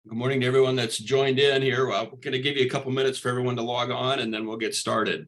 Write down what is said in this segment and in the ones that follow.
Good morning to everyone that's joined in here. We're going to give you a couple minutes for everyone to log on, and then we'll get started.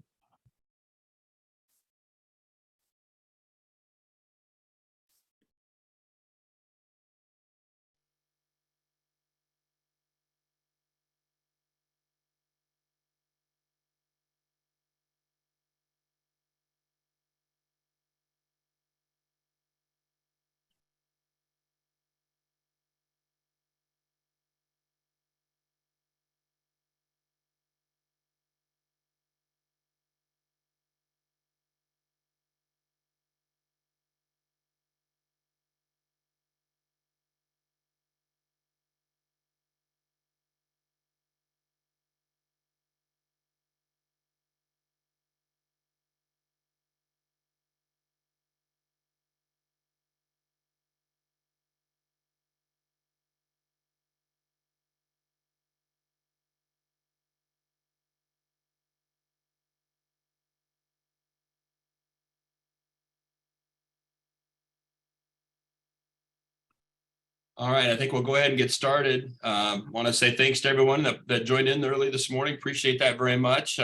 All right, I think we'll go ahead and get started. Want to say thanks to everyone that joined in early this morning. Appreciate that very much.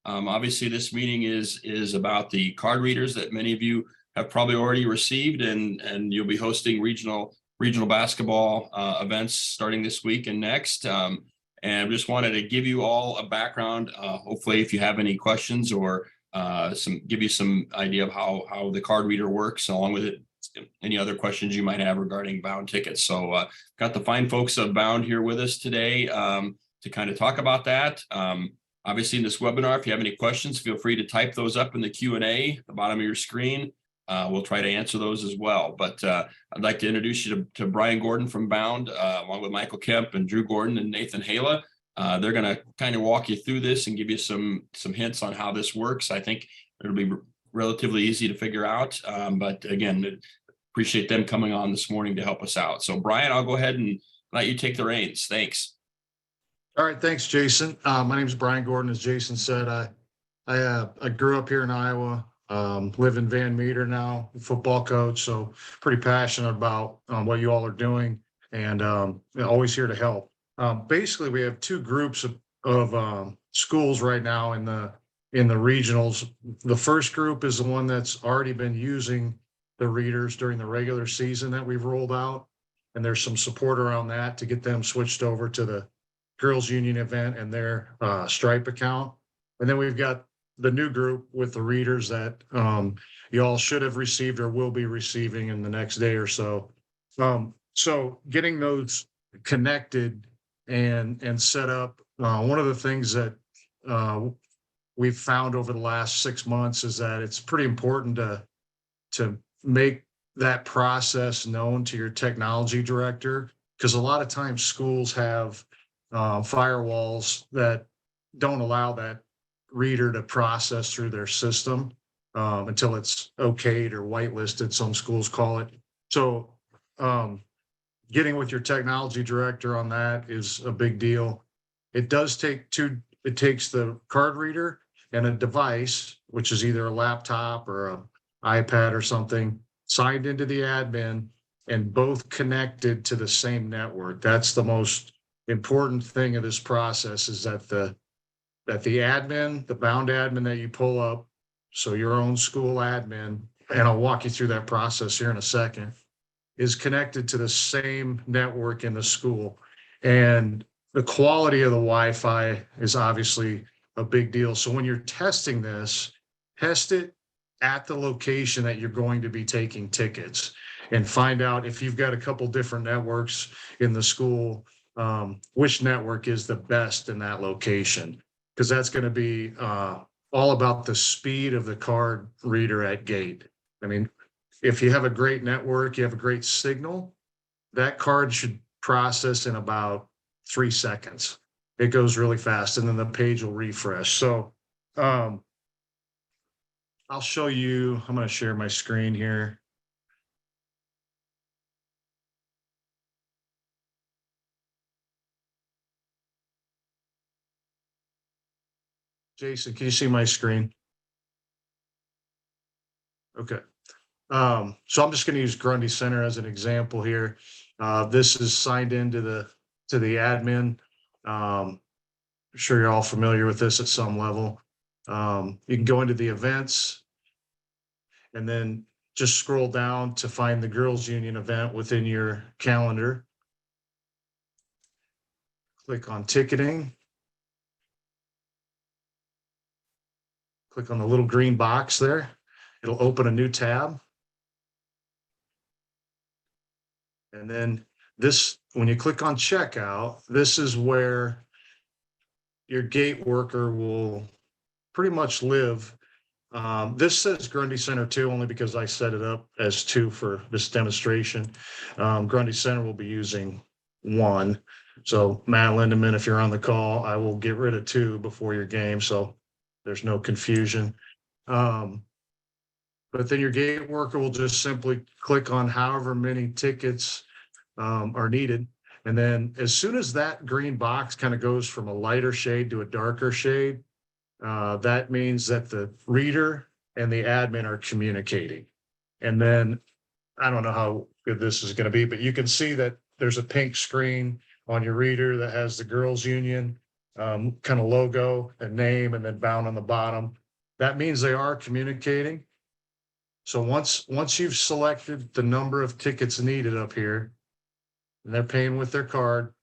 Obviously, this meeting is about the card readers that many of you have probably already received, and you'll be hosting regional basketball events starting this week and next. And just wanted to give you all a background. Hopefully, if you have any questions or give you some idea of how the card reader works, along with it, any other questions you might have regarding Bound tickets. So got the fine folks of Bound here with us today to kind of talk about that. Obviously in this webinar, if you have any questions, feel free to type those up in the Q&A at the bottom of your screen. We'll try to answer those as well. But I'd like to introduce you to Brian Gordon from Bound, along with Michael Kemp and Drew Gordon and Nathan Hala. They're going to kind of walk you through this and give you some hints on how this works. I think it'll be relatively easy to figure out. But again, appreciate them coming on this morning to help us out. So Brian, I'll go ahead and let you take the reins. Thanks. All right. Thanks, Jason. My name is Brian Gordon. As Jason said, I grew up here in Iowa, live in Van Meter now, football coach. So pretty passionate about what you all are doing and always here to help. Basically, we have two groups of schools right now in the regionals. The first group is the one that's already been using the readers during the regular season that we've rolled out. And there's some support around that to get them switched over to the Girls Union event and their Stripe account. And then we've got the new group with the readers that you all should have received or will be receiving in the next day or so. So getting those connected and set up, one of the things that we've found over the last 6 months is that it's pretty important to make that process known to your technology director, because a lot of times schools have firewalls that don't allow that reader to process through their system until it's okayed or whitelisted, some schools call it. So getting with your technology director on that is a big deal. It does take it takes the card reader and a device, which is either a laptop or an iPad or something, signed into the admin and both connected to the same network. That's the most important thing of this process, is that the admin, the Bound admin that you pull up, so your own school admin, and I'll walk you through that process here in a second, is connected to the same network in the school. And the quality of the Wi-Fi is obviously a big deal. So when you're testing this, test it at the location that you're going to be taking tickets, and find out if you've got a couple different networks in the school, which network is the best in that location, because that's going to be all about the speed of the card reader at gate. I mean, if you have a great network, you have a great signal, that card should process in about 3 seconds. It goes really fast, and then the page will refresh. So I'll show you, I'm going to share my screen here. Jason, can you see my screen? Okay. So I'm just going to use Grundy Center as an example here. This is signed into the to the admin. I'm sure you're all familiar with this at some level. You can go into the events and then just scroll down to find the Girls Union event within your calendar. Click on ticketing. Click on the little green box there. It'll open a new tab. And then this, when you click on checkout, this is where your gate worker will pretty much live. This says Grundy Center 2 only because I set it up as 2 for this demonstration. Grundy Center will be using 1. So Matt Lindeman, if you're on the call, I will get rid of 2 before your game, so there's no confusion. But then your gate worker will just simply click on however many tickets are needed. And then as soon as that green box kind of goes from a lighter shade to a darker shade, that means that the reader and the admin are communicating. And then I don't know how good this is going to be, but you can see that there's a pink screen on your reader that has the Girls Union kind of logo and name, and then bound on the bottom. That means they are communicating. So once you've selected the number of tickets needed up here, and they're paying with their card,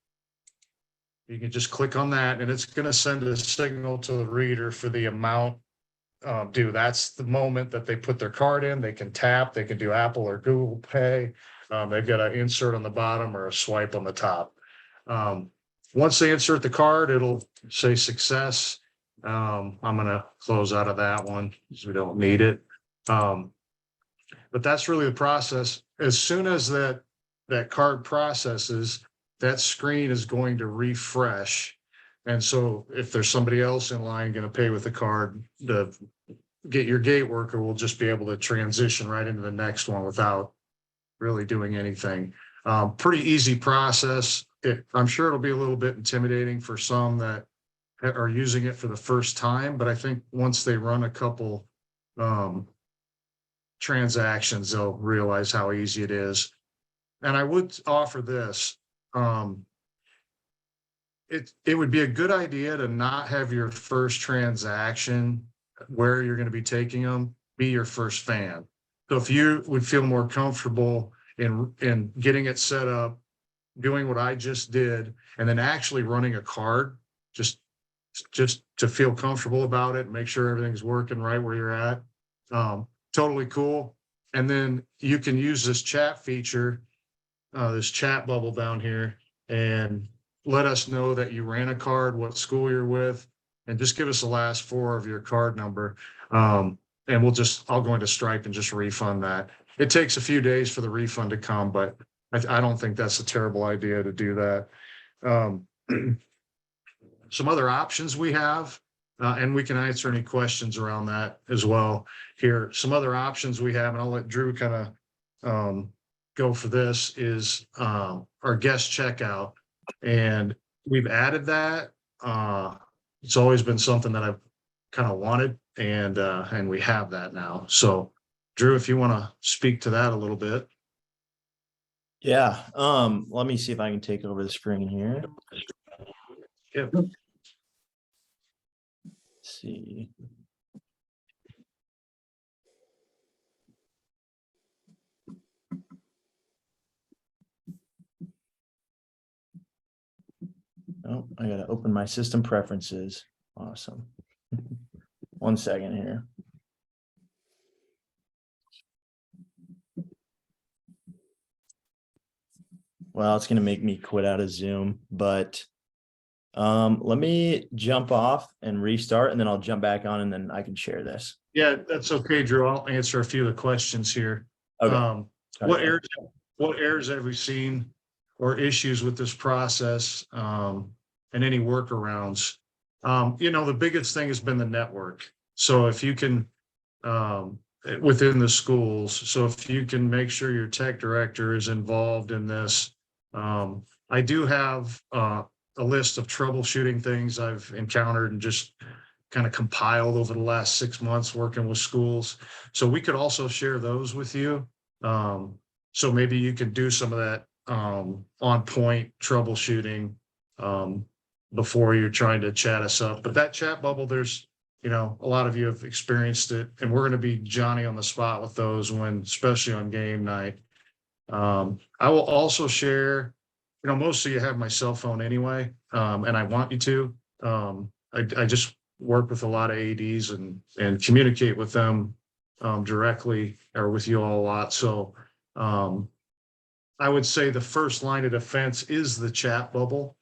you can just click on that, and it's going to send a signal to the reader for the amount due. That's the moment that they put their card in. They can tap, they can do Apple or Google Pay. They've got an insert on the bottom or a swipe on the top. Once they insert the card, it'll say success. I'm going to close out of that one because we don't need it. But that's really the process. As soon as that card processes, that screen is going to refresh. And so if there's somebody else in line going to pay with the card, your gate worker will just be able to transition right into the next one without really doing anything. Pretty easy process. I'm sure it'll be a little bit intimidating for some that are using it for the first time, but I think once they run a couple transactions, they'll realize how easy it is. And I would offer this. It would be a good idea to not have your first transaction where you're going to be taking them be your first fan. So if you would feel more comfortable in getting it set up, doing what I just did, and then actually running a card, just to feel comfortable about it, make sure everything's working right where you're at. Totally cool. And then you can use this chat feature, this chat bubble down here, and let us know that you ran a card, what school you're with, and just give us the last 4 of your card number. And I'll go into Stripe and just refund that. It takes a few days for the refund to come, but I don't think that's a terrible idea to do that. Some other options we have, and we can answer any questions around that as well here. Some other options we have, and I'll let Drew kind of go for this, is our guest checkout. And we've added that. It's always been something that I've kind of wanted, and we have that now. So Drew, if you want to speak to that a little bit. Yeah. Let me see if I can take over the screen here. Yep. Let's see. Oh, I gotta open my system preferences. Awesome. 1 second here. Well, it's gonna make me quit out of Zoom, but let me jump off and restart, and then I'll jump back on, and then I can share this. Yeah, that's okay, Drew. I'll answer a few of the questions here. Okay. What errors have we seen or issues with this process, and any workarounds? The biggest thing has been the network. So if you can, within the schools, so if you can make sure your tech director is involved in this. I do have a list of troubleshooting things I've encountered and just kind of compiled over the last 6 months working with schools. So we could also share those with you. So maybe you could do some of that on point troubleshooting before you're trying to chat us up. But that chat bubble, there's, a lot of you have experienced it, and we're going to be Johnny on the spot with those especially on game night. I will also share, most of you have my cell phone anyway, and I want you to. I just work with a lot of ADs and communicate with them directly or with you all a lot. So I would say the first line of defense is the chat bubble,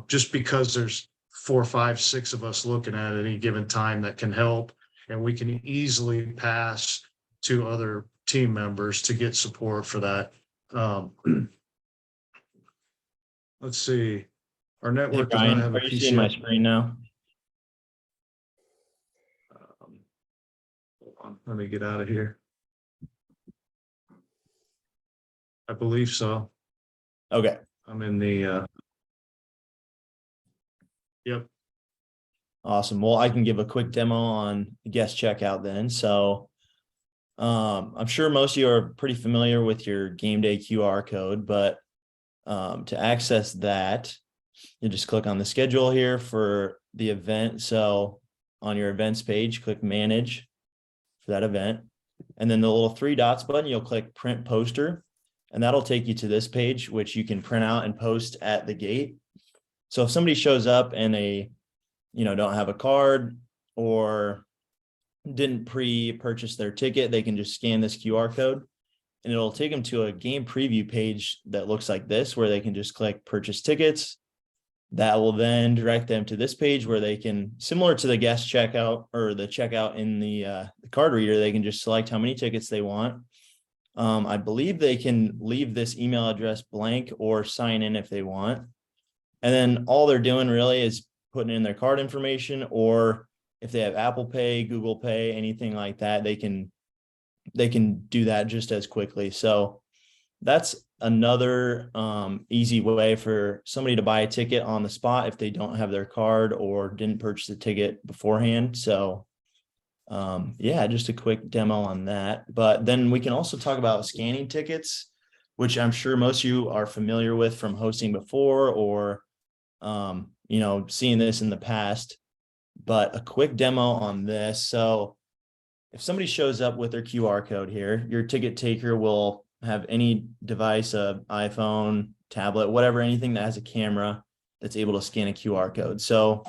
just because there's 4, 5, 6 of us looking at any given time that can help, and we can easily pass to other team members to get support for that. Let's see. Our Hey, network does not Brian, have a are you seeing my PCI. screen now? Hold on, let me get out of here. I believe so. Okay. I'm in the yep. Awesome. Well, I can give a quick demo on guest checkout then. So I'm sure most of you are pretty familiar with your game day QR code, but to access that, you just click on the schedule here for the event. So on your events page, click manage for that event. And then the little 3 dots button, you'll click print poster, and that'll take you to this page, which you can print out and post at the gate. So if somebody shows up and they, don't have a card or didn't pre-purchase their ticket, they can just scan this QR code and it'll take them to a game preview page that looks like this, where they can just click purchase tickets. That will then direct them to this page where they can, similar to the guest checkout or the checkout in the card reader, they can just select how many tickets they want. I believe they can leave this email address blank or sign in if they want. And then all they're doing really is putting in their card information, or if they have Apple Pay, Google Pay, anything like that, they can do that just as quickly. So that's another easy way for somebody to buy a ticket on the spot if they don't have their card or didn't purchase the ticket beforehand. So yeah, just a quick demo on that. But then we can also talk about scanning tickets, which I'm sure most of you are familiar with from hosting before or seeing this in the past. But a quick demo on this. So if somebody shows up with their QR code here, your ticket taker will have any device, a iPhone, tablet, whatever, anything that has a camera that's able to scan a QR code. So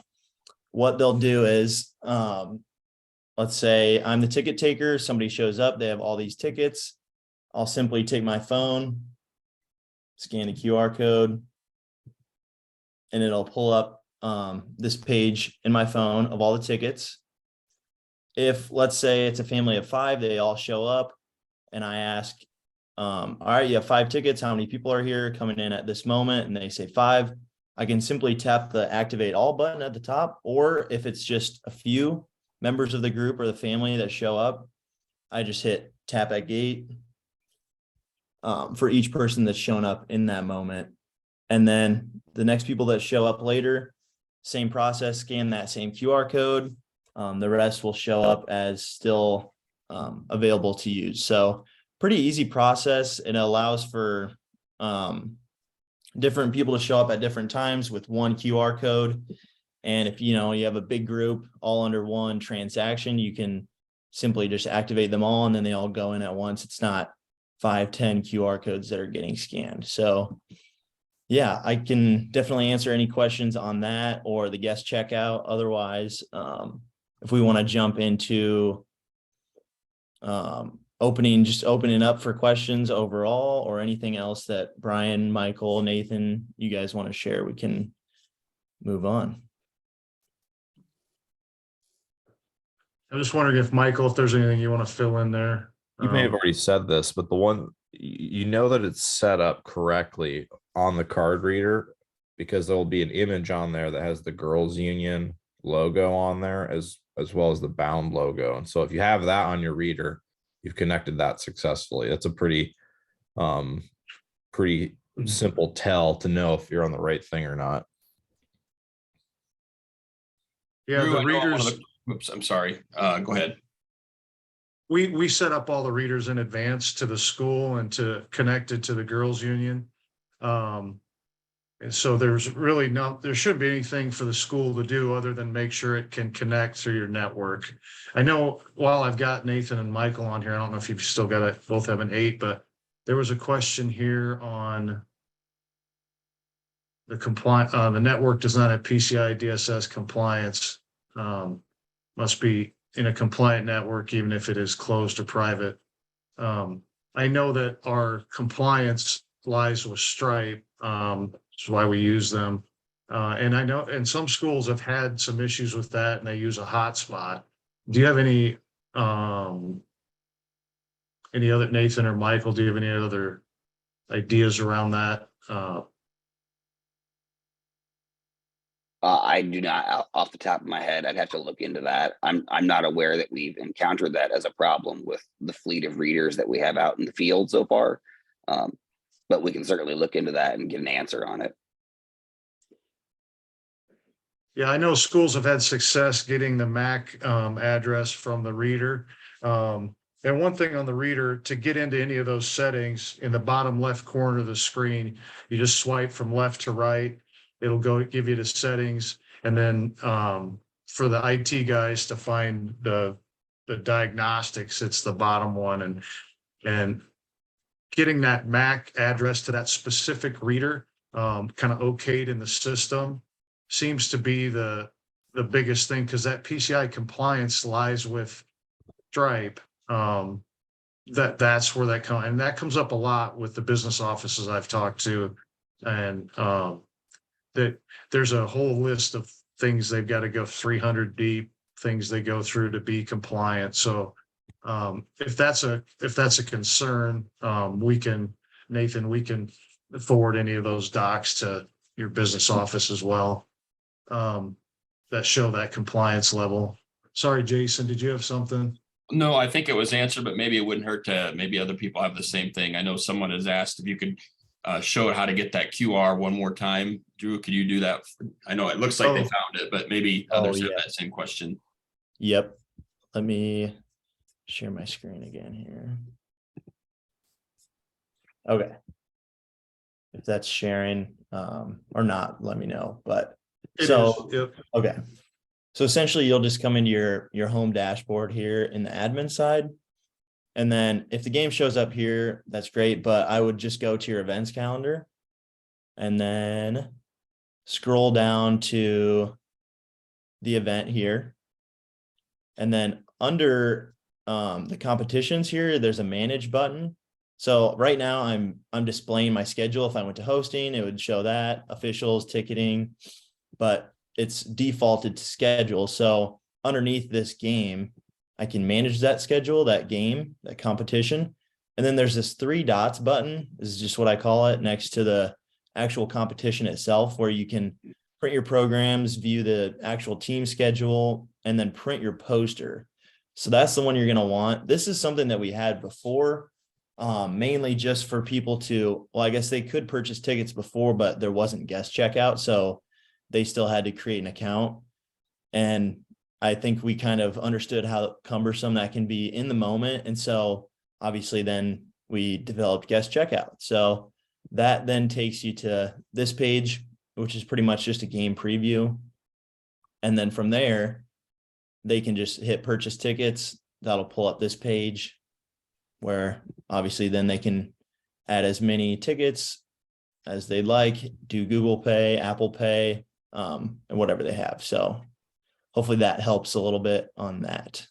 what they'll do is, let's say I'm the ticket taker, somebody shows up, they have all these tickets. I'll simply take my phone, scan the QR code, and it'll pull up this page in my phone of all the tickets. If, let's say it's a family of 5, they all show up and I ask, all right, you have 5 tickets. How many people are here coming in at this moment? And they say 5. I can simply tap the activate all button at the top, or if it's just a few members of the group or the family that show up, I just hit tap at gate for each person that's shown up in that moment. And then the next people that show up later, same process, scan that same QR code. The rest will show up as still available to use. So pretty easy process. It allows for different people to show up at different times with one QR code. And if you have a big group all under one transaction, you can simply just activate them all and then they all go in at once. It's not 5, 10 QR codes that are getting scanned. So yeah, I can definitely answer any questions on that or the guest checkout. Otherwise, if we want to jump into opening up for questions overall or anything else that Brian, Michael, Nathan, you guys want to share, we can move on. I'm just wondering if there's anything you want to fill in there. You may have already said this, but the one that it's set up correctly on the card reader, because there'll be an image on there that has the Girls Union logo on there as well as the Bound logo. And so if you have that on your reader, you've connected that successfully. That's a pretty simple tell to know if you're on the right thing or not. Yeah, Drew, the I know readers. oops, I'm sorry. Go ahead. we set up all the readers in advance to the school and to connect it to the girls' union. And so there shouldn't be anything for the school to do other than make sure it can connect through your network. I know while I've got Nathan and Michael on here, I don't know if you've still got it, both have an 8, but there was a question here on the network does not have PCI DSS compliance. Must be in a compliant network, even if it is closed or private. I know that our compliance lies with Stripe. That's why we use them. And I know, and some schools have had some issues with that and they use a hotspot. Do you have any other, Nathan or Michael, do you have any other ideas around that? I do not off the top of my head. I'd have to look into that. I'm not aware that we've encountered that as a problem with the fleet of readers that we have out in the field so far. But we can certainly look into that and get an answer on it. Yeah, I know schools have had success getting the MAC address from the reader. And one thing on the reader, to get into any of those settings, in the bottom left corner of the screen, you just swipe from left to right. It'll go give you the settings. And then for the IT guys to find the diagnostics, it's the bottom one. And getting that MAC address to that specific reader kind of okayed in the system seems to be the biggest thing, because that PCI compliance lies with Stripe. That's where that comes, and that comes up a lot with the business offices I've talked to, and that there's a whole list of things they've got to go 300 deep, things they go through to be compliant. So if that's a concern, Nathan, we can forward any of those docs to your business office as well, that show that compliance level. Sorry, Jason, did you have something? No, I think it was answered, but maybe it wouldn't hurt to, maybe other people have the same thing. I know someone has asked if you could show how to get that QR one more time. Drew, could you do that? I know it looks like they found it, but maybe others have that same question. Yep. Let me share my screen again here. Okay. If that's sharing or not, let me know. But Yep. okay. So essentially you'll just come into your home dashboard here in the admin side. And then if the game shows up here, that's great. But I would just go to your events calendar and then scroll down to the event here. And then under the competitions here, there's a manage button. So right now I'm displaying my schedule. If I went to hosting, it would show that, officials, ticketing, but it's defaulted to schedule. So underneath this game, I can manage that schedule, that game, that competition. And then there's this 3 dots button. This is just what I call it, next to the actual competition itself, where you can print your programs, view the actual team schedule, and then print your poster. So that's the one you're going to want. This is something that we had before, mainly just for people to, well, I guess they could purchase tickets before, but there wasn't guest checkout. So they still had to create an account. And I think we kind of understood how cumbersome that can be in the moment. And so obviously then we developed guest checkout. So that then takes you to this page, which is pretty much just a game preview. And then from there, they can just hit purchase tickets. That'll pull up this page where obviously then they can add as many tickets as they like, do Google Pay, Apple Pay, and whatever they have. So hopefully that helps a little bit on that.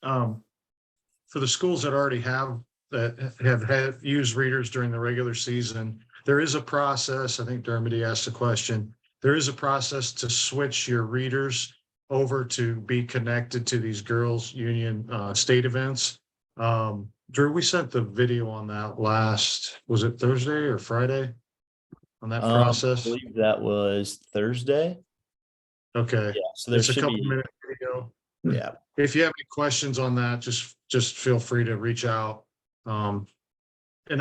For the schools that already have had used readers during the regular season, there is a process. I think Dermody asked a question. There is a process to switch your readers over to be connected to these girls' union state events. Drew, we sent the video on that was it Thursday or Friday? On that process? I believe that was Thursday. Okay. Yeah, so there's a couple minute video. Yeah. If you have any questions on that, just feel free to reach out. And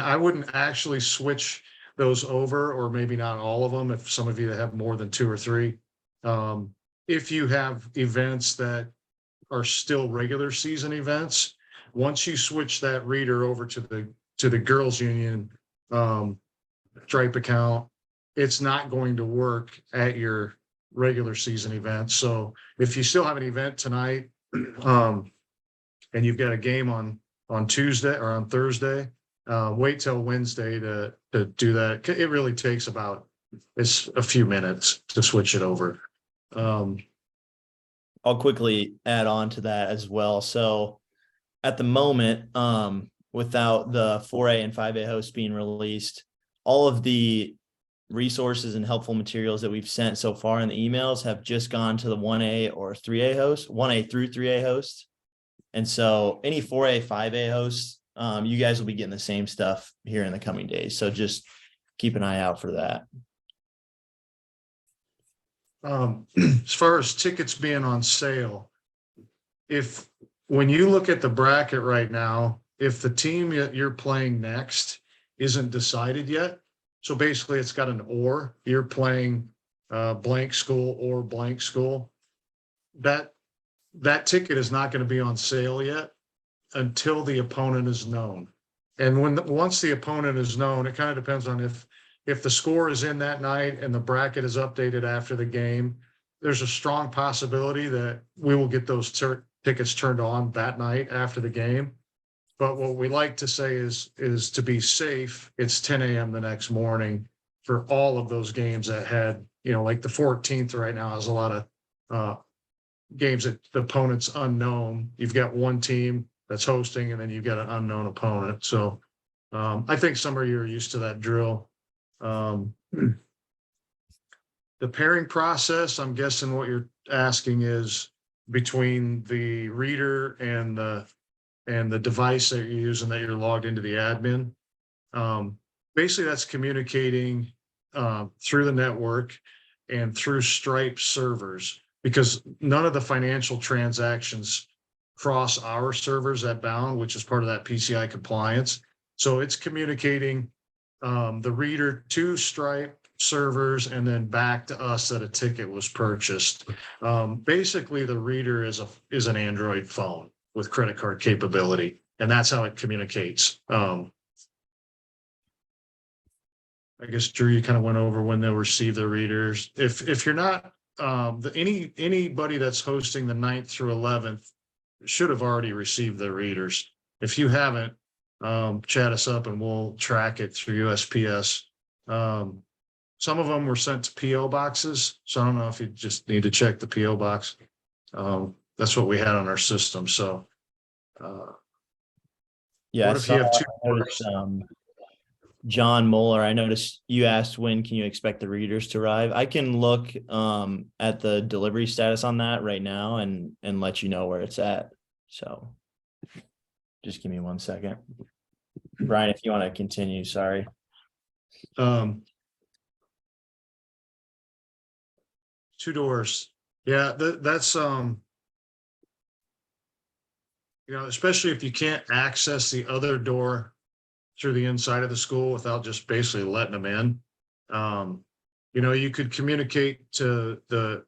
I wouldn't actually switch those over, or maybe not all of them, if some of you have more than 2 or 3. if you have events that are still regular season events, once you switch that reader over to the girls union Stripe account, it's not going to work at your regular season events. So if you still have an event tonight, and you've got a game on Tuesday or on Thursday, wait till Wednesday to do that. It really takes it's a few minutes to switch it over. I'll quickly add on to that as well. So at the moment, without the 4A and 5A hosts being released, all of the resources and helpful materials that we've sent so far in the emails have just gone to the 1A or 3A hosts, 1A through 3A hosts. And so any 4A, 5A hosts, you guys will be getting the same stuff here in the coming days. So just keep an eye out for that. As far as tickets being on sale, when you look at the bracket right now, if the team you're playing next isn't decided yet, so basically it's got an or, you're playing blank school or blank school, that ticket is not going to be on sale yet until the opponent is known. And once the opponent is known, it kind of depends on if the score is in that night and the bracket is updated after the game, there's a strong possibility that we will get those tickets turned on that night after the game. But what we like to say is to be safe, it's 10 a.m. the next morning for all of those games that had, like the 14th right now has a lot of games that the opponent's unknown. You've got one team that's hosting and then you've got an unknown opponent. So I think some of you are used to that drill. The pairing process, I'm guessing what you're asking is between the reader and the device that you're using that you're logged into the admin. Basically that's communicating through the network and through Stripe servers, because none of the financial transactions cross our servers at Bound, which is part of that PCI compliance. So it's communicating the reader to Stripe servers and then back to us that a ticket was purchased. Basically, the reader is an Android phone with credit card capability, and that's how it communicates. I guess Drew, you kind of went over when they'll receive the readers. If you're not anybody that's hosting the 9th through 11th should have already received their readers. If you haven't, chat us up and we'll track it through USPS. Some of them were sent to PO boxes, so I don't know if you just need to check the PO box. That's what we had on our system. So Yeah, what if you have two I noticed, John Mueller, I noticed you asked when can you expect the readers to arrive. I can look at the delivery status on that right now and let you know where it's at. So just give me 1 second. Brian, if you want to continue, sorry. Two doors. Yeah, that's especially if you can't access the other door through the inside of the school without just basically letting them in. You could communicate to the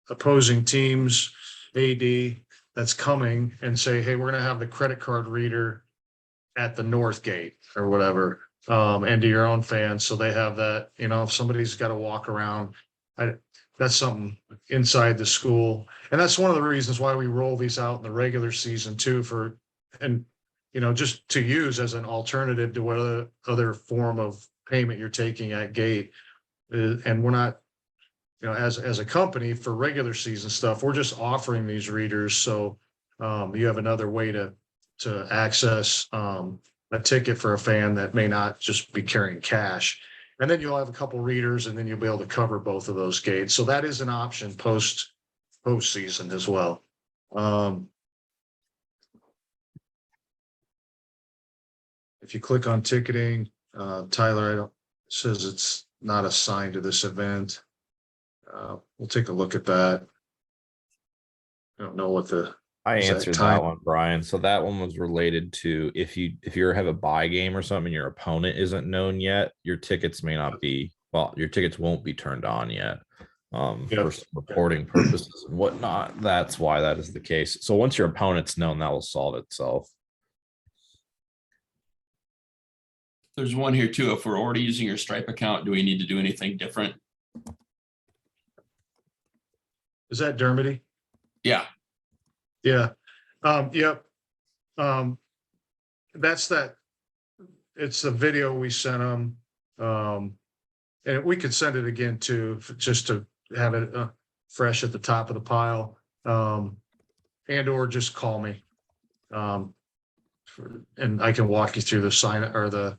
opposing team's AD that's coming and say, hey, we're going to have the credit card reader at the north gate or whatever, and to your own fans. So they have that, if somebody's got to walk around, that's something inside the school. And that's one of the reasons why we roll these out in the regular season too, just to use as an alternative to what other form of payment you're taking at gate. And we're not, as a company for regular season stuff, we're just offering these readers. So you have another way to access a ticket for a fan that may not just be carrying cash. And then you'll have a couple readers and then you'll be able to cover both of those gates. So that is an option post season as well. If you click on ticketing, Tyler, it says it's not assigned to this event. We'll take a look at that. I don't know what I Is that answered time? that one, Brian. So that one was related to if you have a buy game or something, your opponent isn't known yet, your tickets won't be turned on yet. Yep. for some reporting purposes and whatnot. That's why that is the case. So once your opponent's known, that will solve itself. There's one here too. If we're already using your Stripe account, do we need to do anything different? Is that Dermody? Yeah, Yeah. Yep. That's that. It's the video we sent them. And we could send it again too, just to have it fresh at the top of the pile. And or just call me. And I can walk you through the sign or the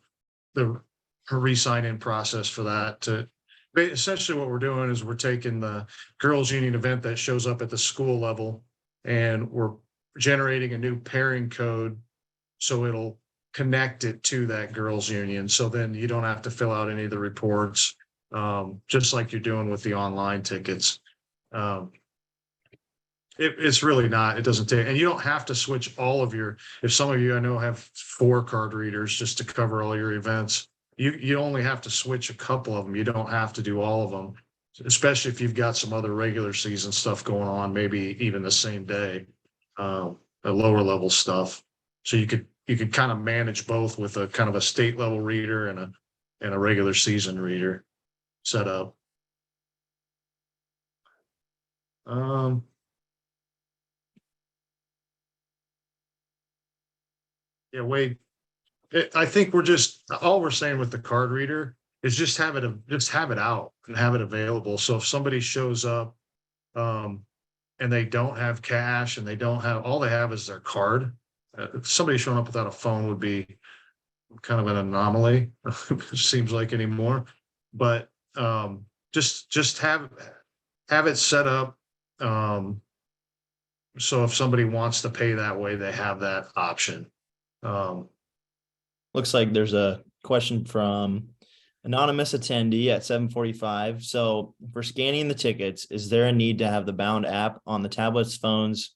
re-sign in process for that. Essentially what we're doing is we're taking the girls union event that shows up at the school level and we're generating a new pairing code. So it'll connect it to that girls union. So then you don't have to fill out any of the reports, just like you're doing with the online tickets. It's really not, it doesn't take, and you don't have to switch all of your, if some of you I know have 4 card readers just to cover all your events. You only have to switch a couple of them. You don't have to do all of them, especially if you've got some other regular season stuff going on, maybe even the same day, a lower level stuff. So you could kind of manage both with a kind of a state level reader and a regular season reader set up. Yeah, Wade, I think all we're saying with the card reader is just have it out and have it available. So if somebody shows up, and they don't have cash and all they have is their card. If somebody showing up without a phone would be kind of an anomaly, it seems like anymore. But just have it set up. So if somebody wants to pay that way, they have that option. Looks like there's a question from anonymous attendee at 7:45. So for scanning the tickets, is there a need to have the Bound app on the tablets, phones,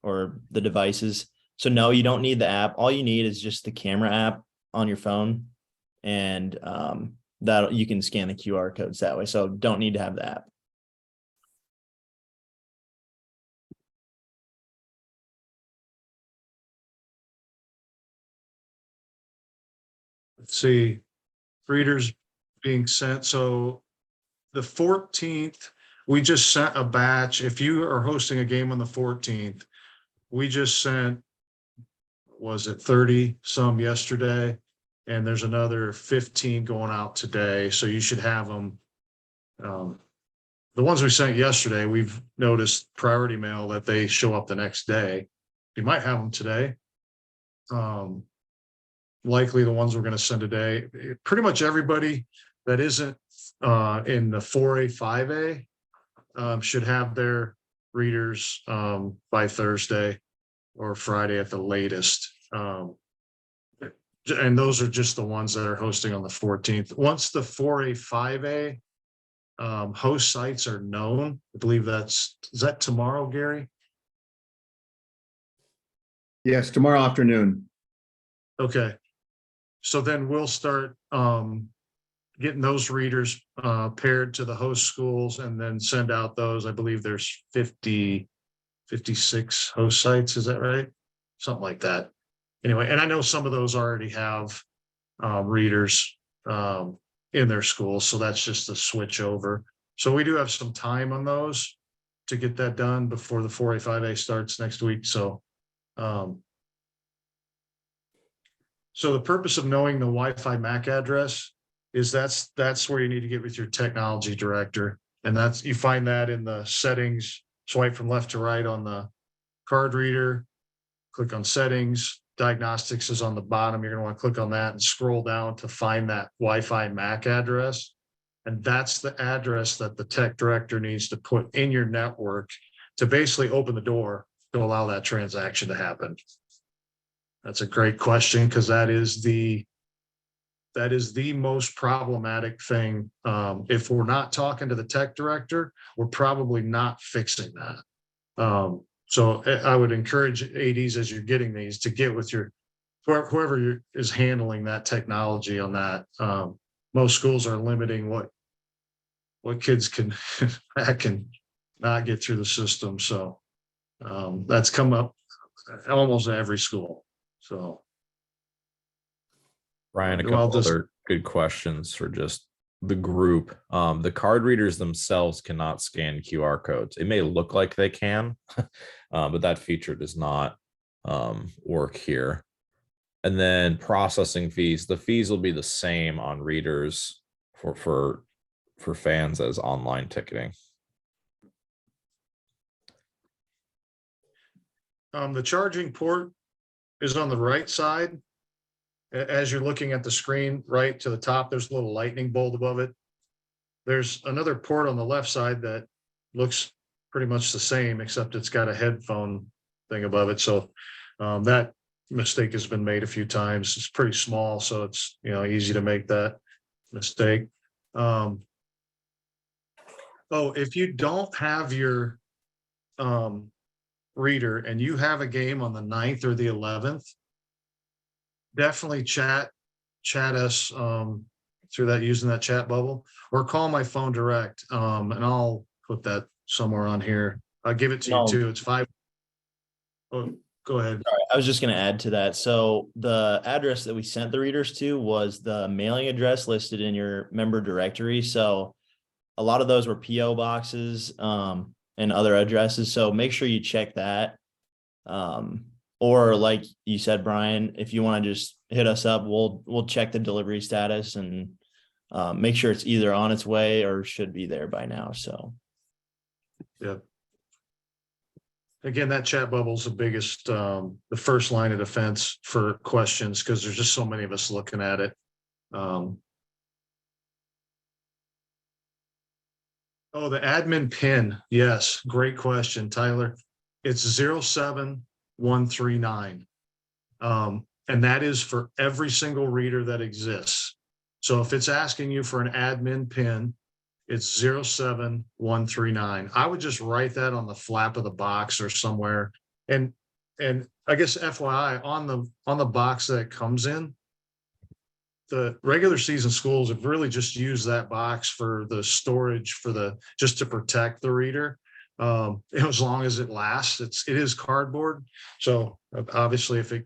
or the devices? So no, you don't need the app. All you need is just the camera app on your phone, and that you can scan the QR codes that way. So don't need to have the app. Let's see, readers being sent. So the 14th, we just sent a batch. If you are hosting a game on the 14th, we just sent, was it 30 some yesterday? And there's another 15 going out today. So you should have them. The ones we sent yesterday, we've noticed priority mail that they show up the next day. You might have them today. Likely the ones we're going to send today. Pretty much everybody that isn't in the 4A, 5A should have their readers by Thursday or Friday at the latest. And those are just the ones that are hosting on the 14th. Once the 4A, 5A host sites are known, I believe is that tomorrow, Gary? Yes, tomorrow afternoon. Okay. So then we'll start getting those readers paired to the host schools and then send out those. I believe there's 56 host sites. Is that right? Something like that. Anyway, and I know some of those already have readers in their schools. So that's just a switch over. So we do have some time on those to get that done before the 4A, 5A starts next week. So so the purpose of knowing the Wi-Fi MAC address is that's where you need to get with your technology director. And you find that in the settings, swipe from left to right on the card reader, click on settings, diagnostics is on the bottom. You're gonna want to click on that and scroll down to find that Wi-Fi MAC address. And that's the address that the tech director needs to put in your network to basically open the door to allow that transaction to happen. That's a great question, because that is the most problematic thing. If we're not talking to the tech director, we're probably not fixing that. So I would encourage ADs as you're getting these to get with whoever is handling that technology on that. Most schools are limiting what what kids can that can not get through the system. So that's come up almost at every school. So Ryan, a Well, couple this- other good questions for just the group. The card readers themselves cannot scan QR codes. It may look like they can, but that feature does not work here. And then processing fees. The fees will be the same on readers for fans as online ticketing. The charging port is on the right side. As you're looking at the screen, right to the top, there's a little lightning bolt above it. There's another port on the left side that looks pretty much the same, except it's got a headphone thing above it. So that mistake has been made a few times. It's pretty small, so it's, you know, easy to make that mistake. Oh, if you don't have your reader and you have a game on the 9th or the 11th, definitely chat us through that, using that chat bubble, or call my phone direct. And I'll put that somewhere on here. I'll give it to you No. too. It's 5. Oh, go ahead. I was just going to add to that. So the address that we sent the readers to was the mailing address listed in your member directory. So a lot of those were PO boxes and other addresses. So make sure you check that. Or like you said, Brian, if you want to just hit us up, we'll check the delivery status and make sure it's either on its way or should be there by now. So Yeah. Again, that chat bubble is the biggest, the first line of defense for questions, because there's just so many of us looking at it. Oh, the admin pin. Yes, great question, Tyler. It's 07139. And that is for every single reader that exists. So if it's asking you for an admin pin, it's 07139. I would just write that on the flap of the box or somewhere. And I guess FYI, on the box that it comes in, the regular season schools have really just used that box for the storage, for just to protect the reader. As long as it lasts, it is cardboard. So obviously if it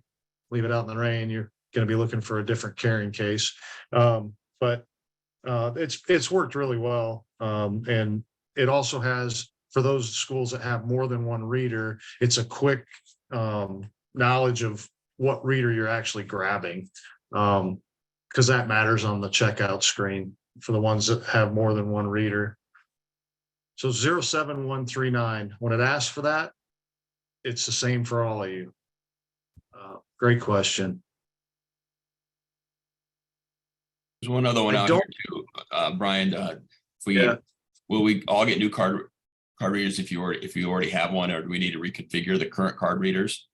leave it out in the rain, you're going to be looking for a different carrying case. But it's worked really well. And it also has, for those schools that have more than one reader, it's a quick knowledge of what reader you're actually grabbing. Because that matters on the checkout screen for the ones that have more than one reader. So 07139, when it asks for that, it's the same for all of you. Great question. There's one other one I out here too, Brian. Yeah. Will we all get new card readers if you already have one, or do we need to reconfigure the current card readers?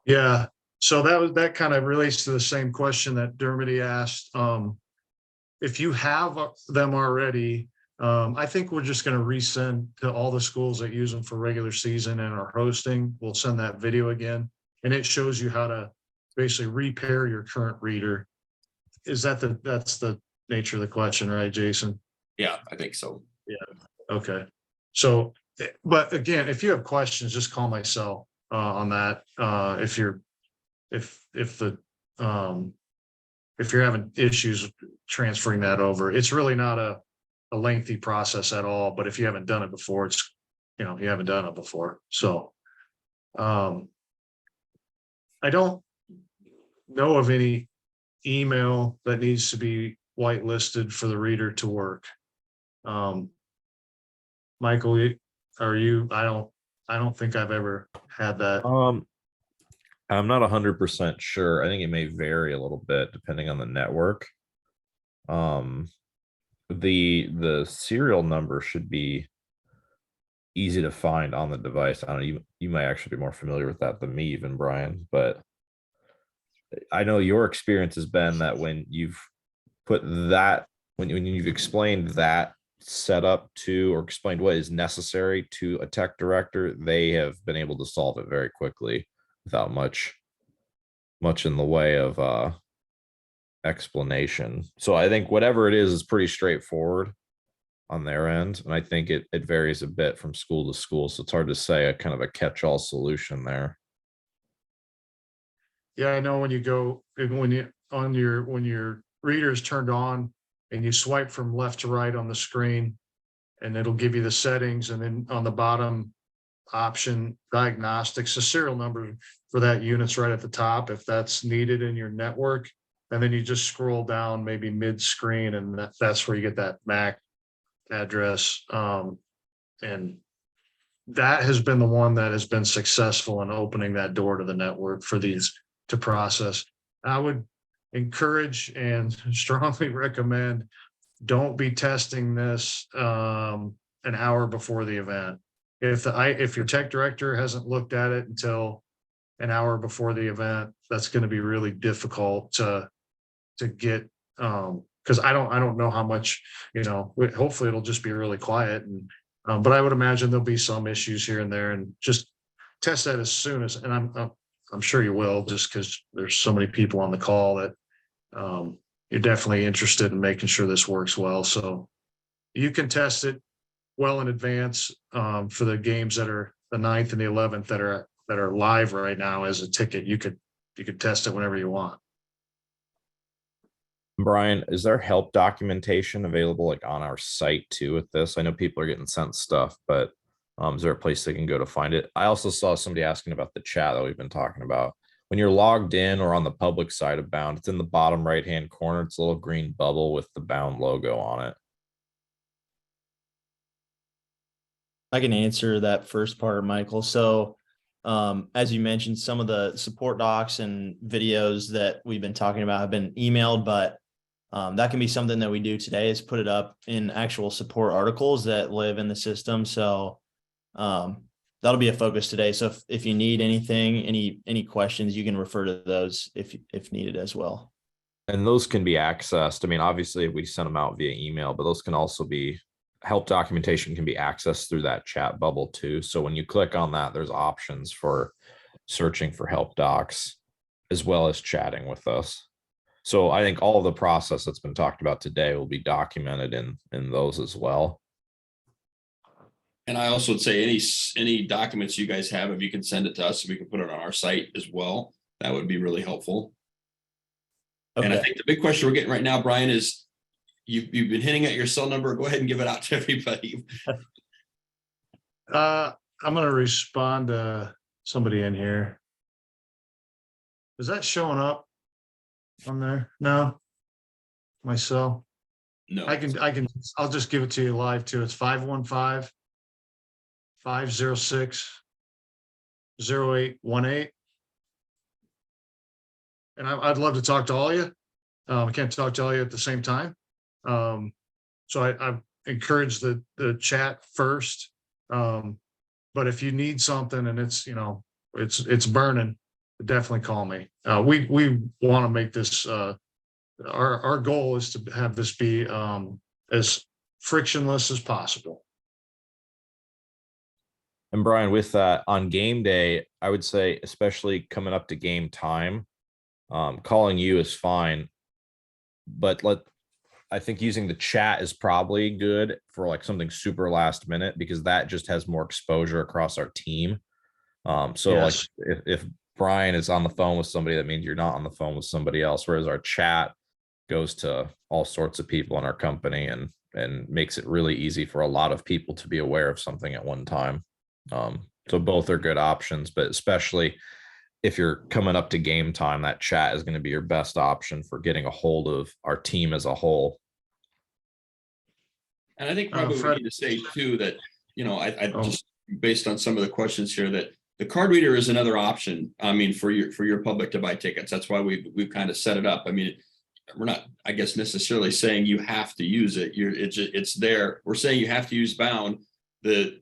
Yeah, so that kind of relates to the same question that Dermody asked. If you have them already, I think we're just going to resend to all the schools that use them for regular season and are hosting. We'll send that video again, and it shows you how to basically repair your current reader. That's the nature of the question, right, Jason? Yeah, I think so. Okay. So, but again, if you have questions, just call my cell on that. If you're having issues transferring that over, it's really not a lengthy process at all. But if you haven't done it before, it's, you haven't done it before. So I don't know of any email that needs to be whitelisted for the reader to work. Michael, are you? I don't think I've ever had that. I'm not 100% sure. I think it may vary a little bit depending on the network. The serial number should be easy to find on the device. I don't know, you might actually be more familiar with that than me, even Brian, but I know your experience has been that when you've put that, when you've explained that setup to, or explained what is necessary to a tech director, they have been able to solve it very quickly without much in the way of explanation. So I think whatever it is pretty straightforward. on their end. And I think it varies a bit from school to school. So it's hard to say a kind of a catch-all solution there. Yeah, I know when you go, when you, when your reader is turned on and you swipe from left to right on the screen, and it'll give you the settings, and then on the bottom option, diagnostics, the serial number for that unit's right at the top, if that's needed in your network. And then you just scroll down maybe mid-screen, and that's where you get that MAC address. And that has been the one that has been successful in opening that door to the network for these to process. I would encourage and strongly recommend, don't be testing this an hour before the event. If your tech director hasn't looked at it until an hour before the event, that's going to be really difficult to get, because I don't know how much, hopefully it'll just be really quiet, and but I would imagine there'll be some issues here and there, and just test that as soon as, and I'm sure you will, just because there's so many people on the call that you're definitely interested in making sure this works well. So you can test it well in advance for the games that are the 9th and the 11th that are live right now as a ticket. You could test it whenever you want. Brian, is there help documentation available like on our site too with this? I know people are getting sent stuff, but is there a place they can go to find it? I also saw somebody asking about the chat that we've been talking about. When you're logged in or on the public side of Bound, it's in the bottom right-hand corner. It's a little green bubble with the Bound logo on it. I can answer that first part, Michael. So as you mentioned, some of the support docs and videos that we've been talking about have been emailed, but that can be something that we do today, is put it up in actual support articles that live in the system. So that'll be a focus today. So if you need anything, any questions, you can refer to those if needed as well. And those can be accessed. I mean, obviously we send them out via email, but those can also be, help documentation can be accessed through that chat bubble too. So when you click on that, there's options for searching for help docs as well as chatting with us. So I think all of the process that's been talked about today will be documented in those as well. And I also would say any documents you guys have, if you can send it to us, so we can put it on our site as well, that would be really helpful. Okay. And I think the big question we're getting right now, Brian, is you've been hitting at your cell number. Go ahead and give it out to everybody. I'm going to respond to somebody in here. Is that showing up on there? No. My cell. No, I'll just give it to you live too. It's 515-506-0818. And I'd love to talk to all of you. I can't talk to all of you at the same time. So I encourage the chat first. But if you need something and it's, it's burning, definitely call me. We want to make this, our goal is to have this be as frictionless as possible. And Brian, with that, on game day, I would say, especially coming up to game time, calling you is fine. But I think using the chat is probably good for like something super last minute, because that just has more exposure across our team. So Yes. like if Brian is on the phone with somebody, that means you're not on the phone with somebody else. Whereas our chat goes to all sorts of people in our company and makes it really easy for a lot of people to be aware of something at one time. So both are good options, but especially if you're coming up to game time, that chat is going to be your best option for getting a hold of our team as a whole. and I think probably we Fred- need to say too that, I Oh. just, based on some of the questions here, that the card reader is another option. I mean, for your public to buy tickets. That's why we've kind of set it up. I mean, we're not, I guess, necessarily saying you have to use it. It's there. We're saying you have to use Bound. The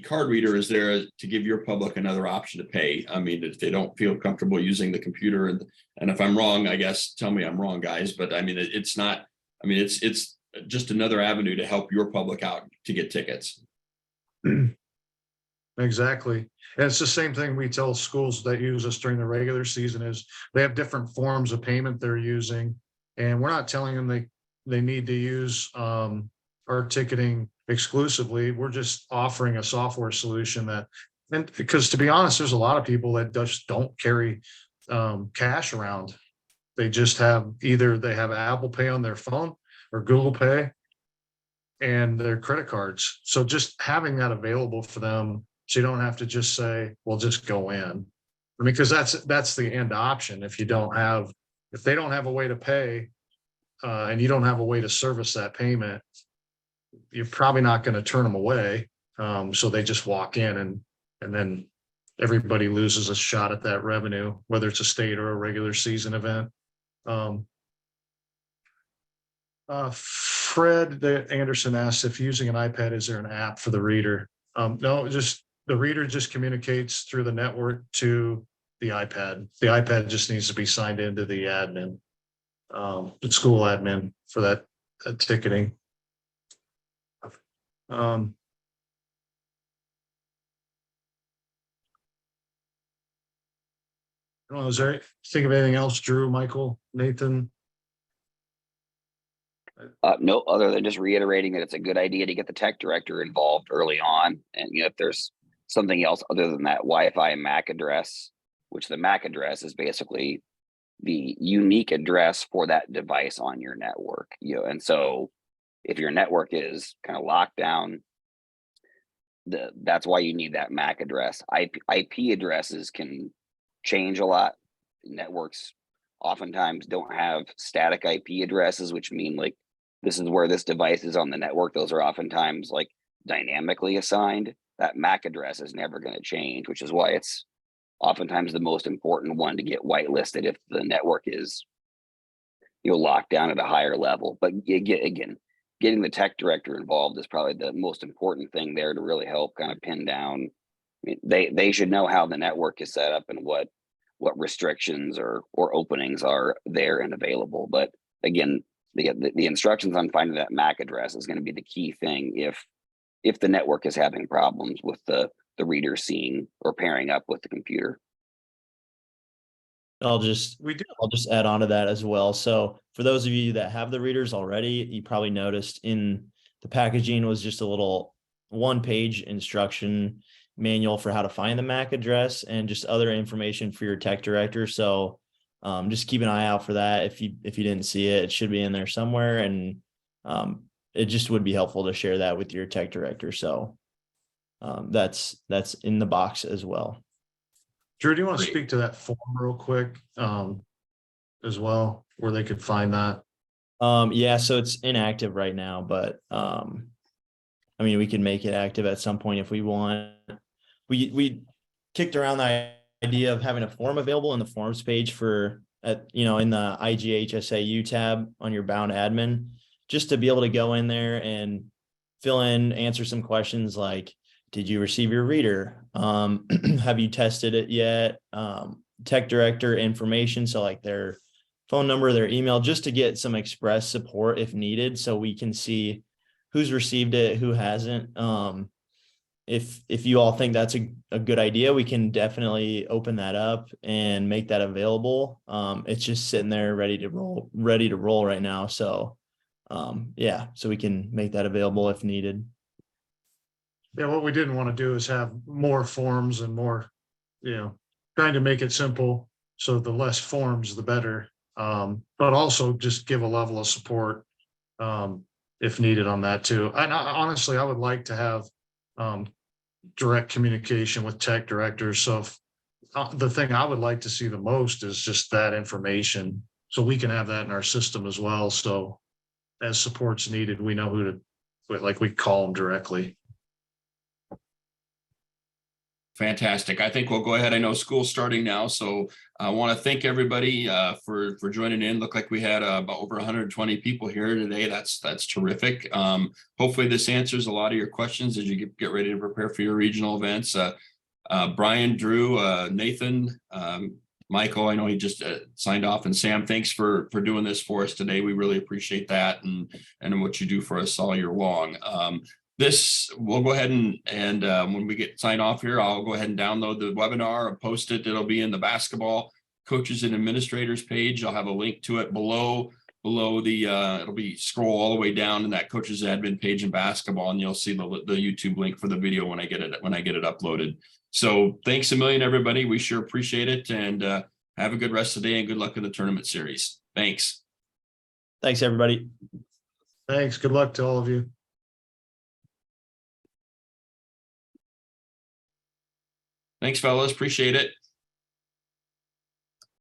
card reader is there to give your public another option to pay. I mean, if they don't feel comfortable using the computer, and if I'm wrong, I guess tell me I'm wrong, guys. But I mean, it's not. I mean, it's just another avenue to help your public out to get tickets. Exactly. And it's the same thing we tell schools that use us during the regular season, is they have different forms of payment they're using. And we're not telling them they need to use our ticketing exclusively. We're just offering a software solution that, and because to be honest, there's a lot of people that just don't carry cash around. They just have either they have Apple Pay on their phone or Google Pay and their credit cards. So just having that available for them, so you don't have to just say, well, just go in. I mean, because that's the end option. If they don't have a way to pay, and you don't have a way to service that payment, you're probably not going to turn them away. So they just walk in and then everybody loses a shot at that revenue, whether it's a state or a regular season event. Fred Anderson asked if using an iPad, is there an app for the reader? No, just the reader just communicates through the network to the iPad. The iPad just needs to be signed into the admin, the school admin for that ticketing. I don't know, is there, think of anything else, Drew, Michael, Nathan? No, other than just reiterating that it's a good idea to get the tech director involved early on. And if there's something else other than that Wi-Fi MAC address, which the MAC address is basically the unique address for that device on your network. And so if your network is kind of locked down, that's why you need that MAC address. IP addresses can change a lot. Networks oftentimes don't have static IP addresses, which mean like this is where this device is on the network. Those are oftentimes like dynamically assigned. That MAC address is never going to change, which is why it's oftentimes the most important one to get whitelisted if the network is locked down at a higher level. But again, getting the tech director involved is probably the most important thing there to really help kind of pin down. I mean, they should know how the network is set up and what restrictions or openings are there and available. But again, the instructions on finding that MAC address is going to be the key thing if the network is having problems with the reader seeing or pairing up with the computer. I'll just add on to that as well. So for those of you that have the readers already, you probably noticed in the packaging was just a little 1-page instruction manual for how to find the MAC address and just other information for your tech director. So just keep an eye out for that. If you didn't see it, it should be in there somewhere. And it just would be helpful to share that with your tech director. So that's in the box as well. Drew, do you want to speak to that form real quick as well, where they could find that? Yeah, so it's inactive right now, but I mean, we can make it active at some point if we want. We kicked around the idea of having a form available in the forms page in the IGHSAU tab on your Bound admin, just to be able to go in there and fill in, answer some questions like, did you receive your reader? Have you tested it yet? Tech director information. So like their phone number, their email, just to get some express support if needed. So we can see who's received it, who hasn't. If you all think that's a good idea, we can definitely open that up and make that available. It's just sitting there ready to roll right now. So yeah, so we can make that available if needed. Yeah, what we didn't want to do is have more forms and more, trying to make it simple. So the less forms, the better. But also just give a level of support if needed on that too. And honestly, I would like to have direct communication with tech directors. So if, the thing I would like to see the most is just that information, so we can have that in our system as well. So as support's needed, we know who to, like, we call them directly. Fantastic. I think we'll go ahead. I know school's starting now, so I want to thank everybody for joining in. Looked like we had about over 120 people here today. That's terrific. Hopefully this answers a lot of your questions as you get ready to prepare for your regional events. Brian, Drew, Nathan, Michael, I know he just signed off, and Sam, thanks for doing this for us today. We really appreciate that and what you do for us all year long. We'll go ahead and when we get signed off here, I'll go ahead and download the webinar and post it. It'll be in the basketball coaches and administrators page. I'll have a link to it below below the, it'll be scroll all the way down in that coach's admin page in basketball, and you'll see the YouTube link for the video when I get it uploaded. So thanks a million, everybody. We sure appreciate it, and have a good rest of the day and good luck in the tournament series. Thanks. Thanks, everybody. Thanks. Good luck to all of you. Thanks, fellas. Appreciate it.